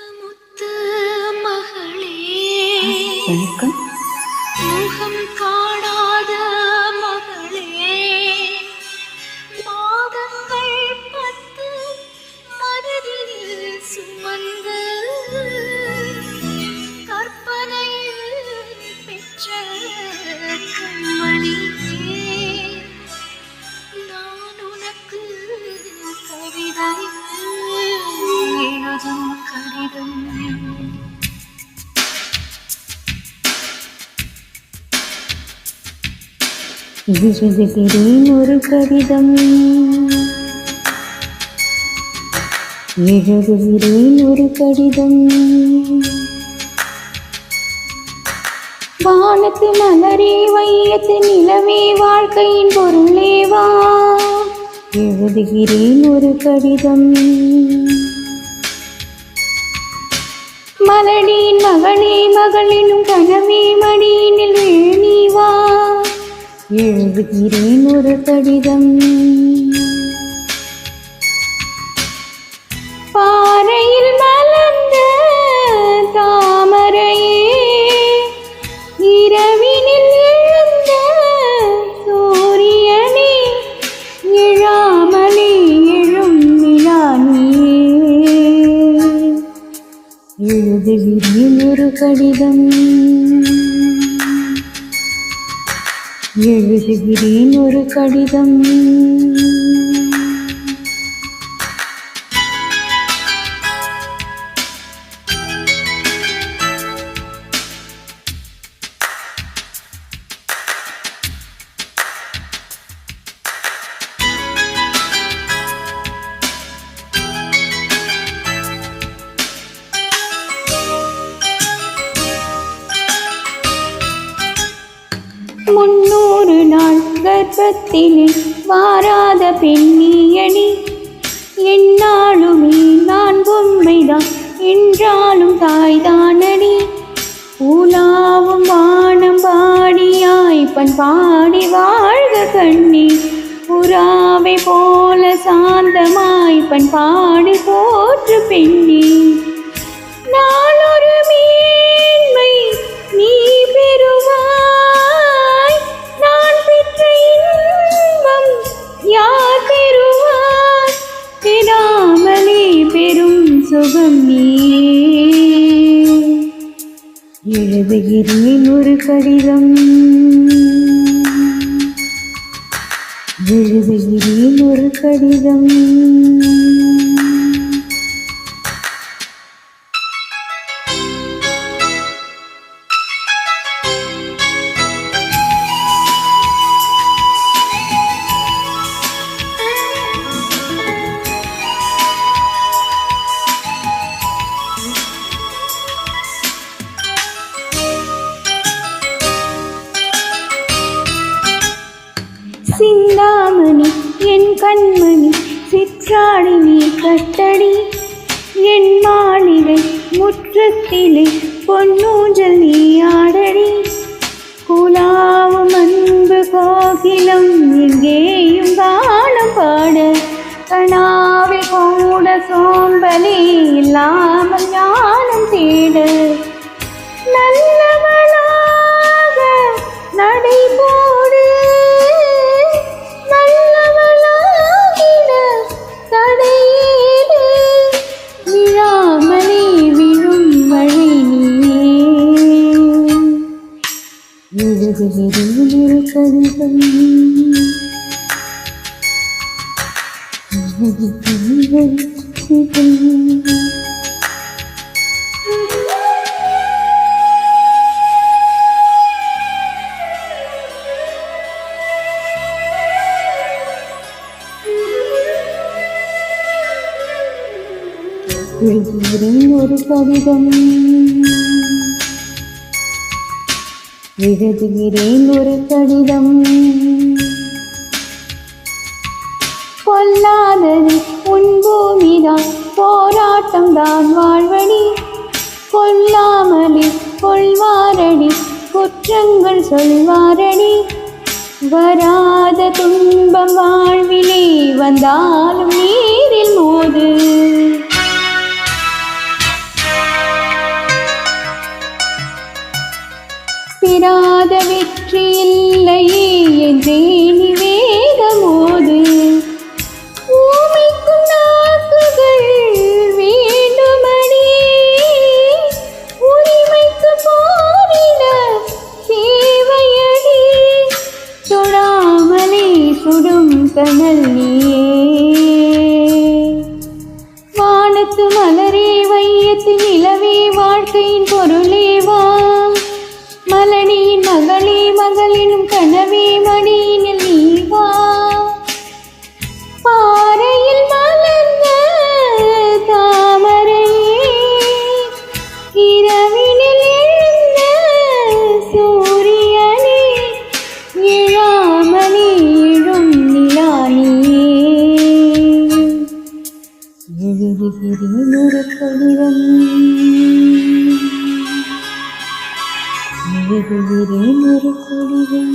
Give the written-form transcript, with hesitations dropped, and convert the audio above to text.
முத்து மகளே வணக்கம். முகம் காணாத மகளே, மாதங்கள் 10 மனதில் சுமந்து கற்பனையில் பெற்ற கண்மணியே, நான் உனக்கு கவிதை எழுதும் கடிதம். எழுதுகிறேன் ஒரு கடிதம், எழுதுகிறேன் ஒரு கடிதம். வானத்து மலரே, வையத்து நிலவே, வாழ்க்கையின் பொருளேவா, எழுதுகிறேன் ஒரு கடிதம். மலடியின் மகனே, மகளினும் கனவே, மடியினில் வேணிவா, எழுதுகிறேன் ஒரு கடிதம். பாறையில் மலர்ந்த தாமரையே, இரவினில் எழுந்த சூரியனே, எழாமலே எழும் நிலானியே, எழுதுகிறேன் ஒரு கடிதம், எழுதுகிறேன் ஒரு கடிதம். முன்னூறு நாள் கர்ப்பத்திலே வாராத பெண்ணியணி, என்னாலுமே நான் பொம்மைதான் என்றாலும் தாய்தானடி. உலாவும் வானம் பாடியாய் பண்பாடி வாழ்க கண்ணி, புறாவை போல சாந்தமாய் பண்பாடி போற்று பெண்ணி. நான் ஒரு மேன்மை நீ பெறுவாய், நான் பெற்ற இன்பம் யார் பெறுவார், பெறாமலே பெரும் சுகம் நீ. எழுதுகிறேன் ஒரு கடிதம், எழுதுகிறேன் ஒரு கடிதம். சிந்தாமணி என் கண்மணி, சிற்றாடி நீ கட்டடி, என் மாளிகை முற்றத்திலே பொன்னூஞ்சல் நீ ஆடடி. குலாவும் அன்பு கோகிலம் எங்கேயும் காணம் பாட, கனாவில் கூட சோம்பலே இல்லாமல் ஞானம் தேட. நல்லவளாக நடைபோடு, நல்லவளாகிட தடையேடு, விழாமலே விழும் மழை நீயே. எழுதுகிறேன் ஒரு கடிதம், எழுதுகிறேன் ஒரு கடிதம். எழுதுகிறேன் ஒரு கடிதம், எழுதுகிறேன் ஒரு கடிதம். பொல்லாதது உன் பூமிதான், போராட்டம் தான் வாழ்வடி. கொல்லாமலே கொள்வாரடி, குற்றங்கள் சொல்வாரடி. வராத துன்பம் வாழ்விலே வந்தாலும் நீரில் மோது. வானத்து மலரே வையத்து நிலவே வாழ்க்கையின் பொருளேவா மலனியின் மகளே மகளினும் கனவே மடியினில் நீவா பாறையில் மலர்ந்த தாமரையே இரவினில் எழுந்த சூரியனே இழாமலே எழும் நிலானியே எழுதுகிறேன் ஒரு கடிதம் எழுதுகிறேன் ஒரு கடிதம்